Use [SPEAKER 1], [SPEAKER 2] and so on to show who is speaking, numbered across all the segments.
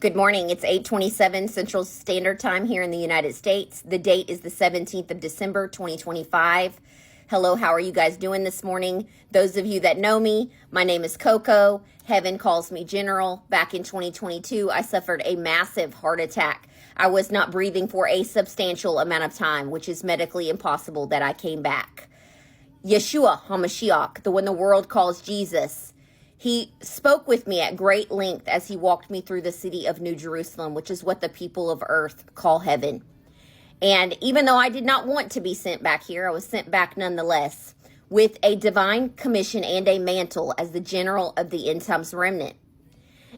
[SPEAKER 1] Good morning. It's 8:27 Central Standard Time here in the United States. The date is the 17th of December, 2025. Hello, how are you guys doing this morning? Those of you that know me, my name is Coco. Heaven calls me General. Back in 2022, I suffered a massive heart attack. I was not breathing for a substantial amount of time, which is medically impossible that I came back. Yeshua HaMashiach, the one the world calls Jesus, he spoke with me at great length as he walked me through the city of New Jerusalem, which is what the people of earth call heaven. And even though I did not want to be sent back here, I was sent back nonetheless with a divine commission and a mantle as the general of the end times remnant.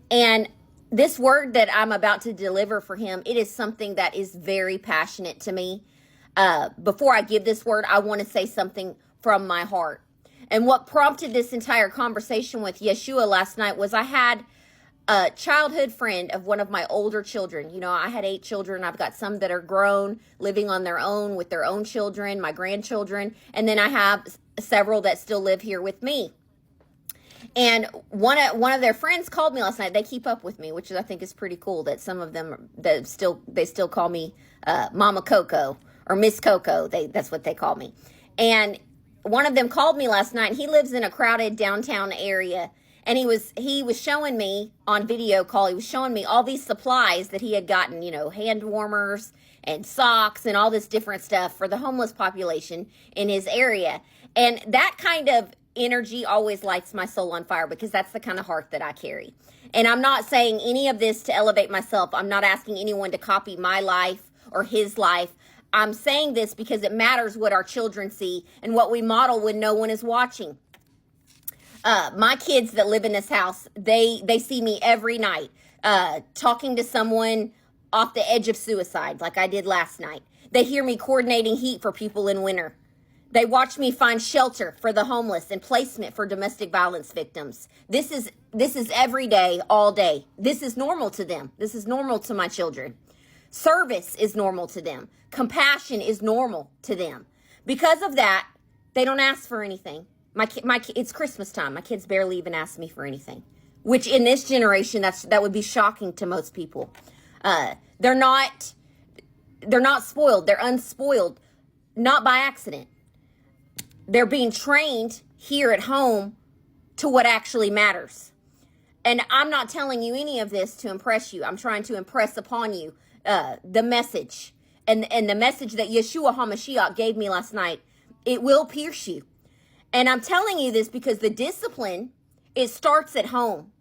[SPEAKER 1] And this word that I'm about to deliver for him, it is something that is very passionate to me. Before I give this word, I want to say something from my heart. And what prompted this entire conversation with Yeshua last night was I had a childhood friend of one of my older children. You know, I had 8 children. I've got some that are grown, living on their own with their own children, my grandchildren. And then I have several that still live here with me. And one of their friends called me last night. They keep up with me, which I think is pretty cool that some of them they still call me Mama Coco or Miss Coco. That's what they call me. And one of them called me last night. He lives in a crowded downtown area, and he was showing me on video call. He was showing me all these supplies that he had gotten, you know, hand warmers and socks and all this different stuff for the homeless population in his area. And that kind of energy always lights my soul on fire because that's the kind of heart that I carry. And I'm not saying any of this to elevate myself. I'm not asking anyone to copy my life or his life. I'm saying this because it matters what our children see and what we model when no one is watching. My kids that live in this house, they see me every night talking to someone off the edge of suicide like I did last night. They hear me coordinating heat for people in winter. They watch me find shelter for the homeless and placement for domestic violence victims. This is every day, all day. This is normal to them. This is normal to my children. Service is normal to them. Compassion is normal to them. Because of that, they don't ask for anything. It's Christmas time. My kids barely even ask me for anything, which in this generation, that would be shocking to most people. They're not spoiled. They're unspoiled, not by accident. They're being trained here at home to what actually matters. And I'm not telling you any of this to impress you. I'm trying to impress upon you the message. And the message that Yeshua HaMashiach gave me last night, it will pierce you. And I'm telling you this because the discipline, it starts at home.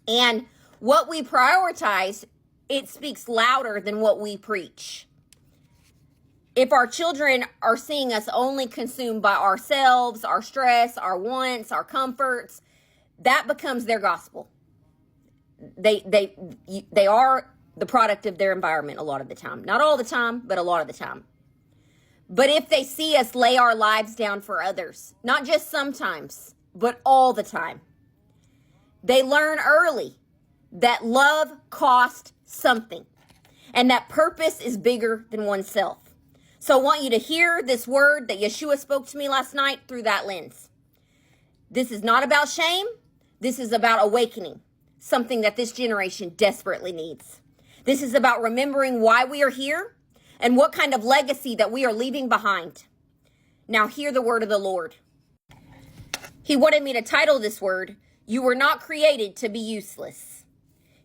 [SPEAKER 1] And what we prioritize, it speaks louder than what we preach. If our children are seeing us only consumed by ourselves, our stress, our wants, our comforts, that becomes their gospel. They are the product of their environment a lot of the time. Not all the time, but a lot of the time. But if they see us lay our lives down for others, not just sometimes, but all the time, they learn early that love costs something and that purpose is bigger than oneself. So I want you to hear this word that Yeshua spoke to me last night through that lens. This is not about shame. This is about awakening, something that this generation desperately needs. This is about remembering why we are here and what kind of legacy that we are leaving behind. Now hear the word of the Lord. He wanted me to title this word, "You were not created to be useless."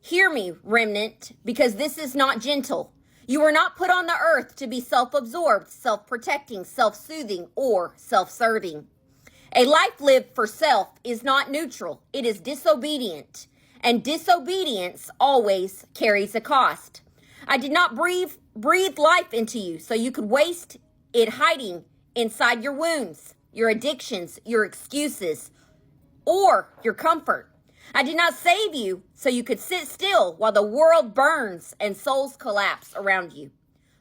[SPEAKER 1] Hear me, remnant, because this is not gentle. You were not put on the earth to be self-absorbed, self-protecting, self-soothing, or self-serving. A life lived for self is not neutral. It is disobedient. And disobedience always carries a cost. I did not breathe life into you so you could waste it hiding inside your wounds, your addictions, your excuses, or your comfort. I did not save you so you could sit still while the world burns and souls collapse around you.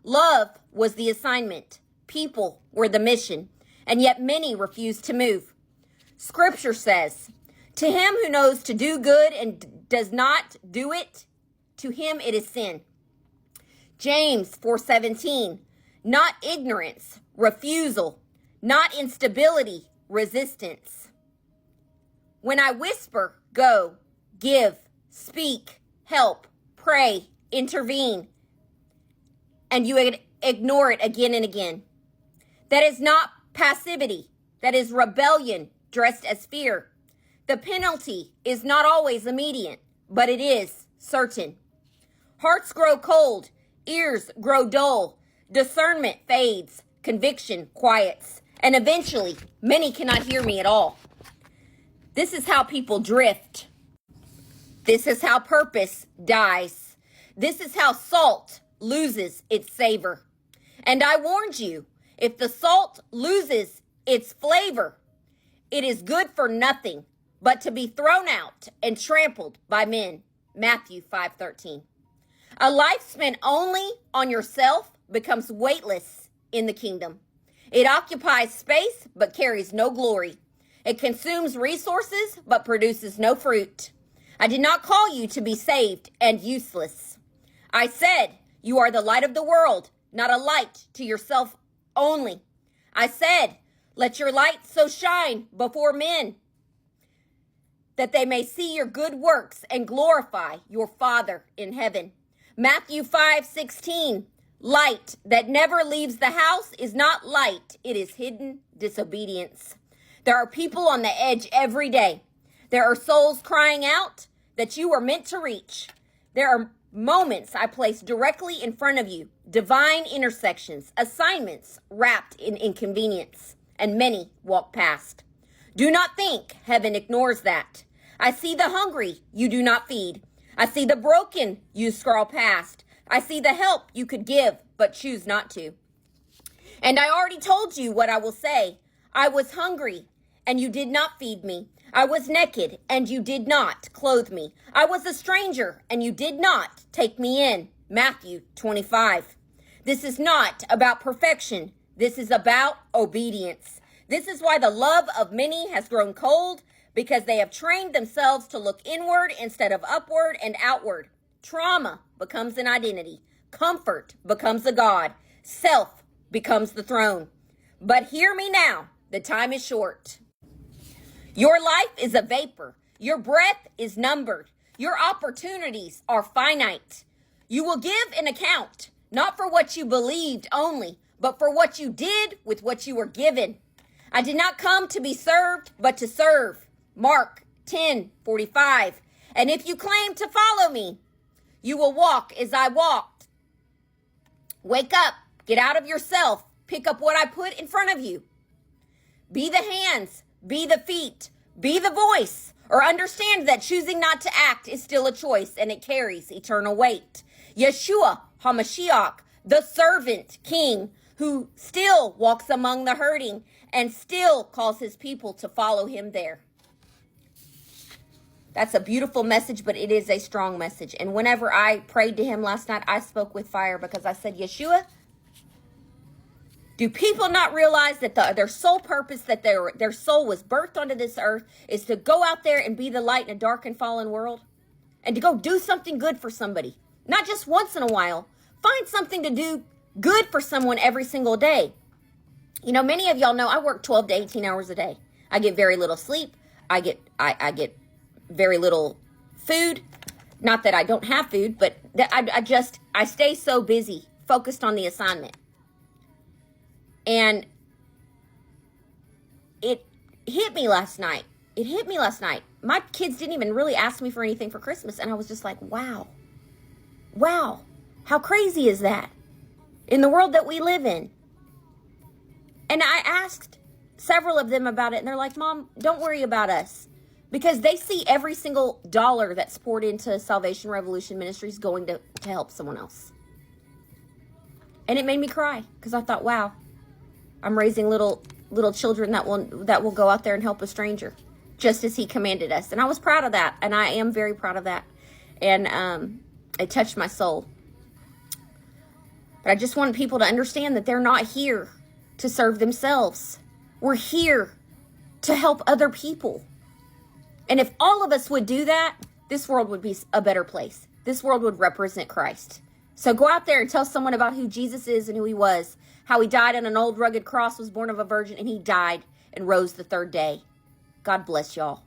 [SPEAKER 1] Love was the assignment. People were the mission. And yet many refuse to move. Scripture says, "To him who knows to do good and does not do it, to him it is sin." James 4:17, not ignorance, refusal, not instability, resistance. When I whisper, go, give, speak, help, pray, intervene, and you ignore it again and again. That is not passivity. That is rebellion dressed as fear. The penalty is not always immediate, but it is certain. Hearts grow cold, ears grow dull, discernment fades, conviction quiets, and eventually many cannot hear me at all. This is how people drift. This is how purpose dies. This is how salt loses its savor. And I warned you, if the salt loses its flavor, it is good for nothing but to be thrown out and trampled by men. Matthew 5:13. A life spent only on yourself becomes weightless in the kingdom. It occupies space but carries no glory. It consumes resources but produces no fruit. I did not call you to be saved and useless. I said you are the light of the world, not a light to yourself only. I said, let your light so shine before men that they may see your good works and glorify your Father in heaven. Matthew 5:16, light that never leaves the house is not light. It is hidden disobedience. There are people on the edge every day. There are souls crying out that you were meant to reach. There are moments I place directly in front of you, divine intersections, assignments wrapped in inconvenience, and many walk past. Do not think heaven ignores that. I see the hungry you do not feed. I see the broken you scroll past. I see the help you could give but choose not to. And I already told you what I will say. I was hungry and you did not feed me. I was naked and you did not clothe me. I was a stranger and you did not take me in. Matthew 25. This is not about perfection. This is about obedience. This is why the love of many has grown cold, because they have trained themselves to look inward instead of upward and outward. Trauma becomes an identity. Comfort becomes a god. Self becomes the throne. But hear me now, the time is short. Your life is a vapor. Your breath is numbered. Your opportunities are finite. You will give an account, not for what you believed only, but for what you did with what you were given. I did not come to be served, but to serve. Mark 10:45. And if you claim to follow me, you will walk as I walked. Wake up, get out of yourself, pick up what I put in front of you. Be the hands, be the feet, be the voice, or understand that choosing not to act is still a choice and it carries eternal weight. Yeshua HaMashiach, the servant king, who still walks among the hurting and still calls his people to follow him there. That's a beautiful message, but it is a strong message. And whenever I prayed to him last night, I spoke with fire because I said, Yeshua, do people not realize that their sole purpose, that their soul was birthed onto this earth, is to go out there and be the light in a dark and fallen world? And to go do something good for somebody. Not just once in a while. Find something to do good for someone every single day. You know, many of y'all know I work 12 to 18 hours a day. I get very little sleep. I get very little food. Not that I don't have food, but I stay so busy, focused on the assignment. And it hit me last night. My kids didn't even really ask me for anything for Christmas. And I was just like, wow, how crazy is that in the world that we live in? And I asked several of them about it. And they're like, Mom, don't worry about us. Because they see every single dollar that's poured into Salvation Revolution Ministries going to help someone else. And it made me cry because I thought, wow, I'm raising little children that will go out there and help a stranger, just as he commanded us. And I was proud of that, and I am very proud of that. And it touched my soul. But I just want people to understand that they're not here to serve themselves. We're here to help other people. And if all of us would do that, this world would be a better place. This world would represent Christ. So go out there and tell someone about who Jesus is and who he was. How he died on an old rugged cross, was born of a virgin, and he died and rose the third day. God bless y'all.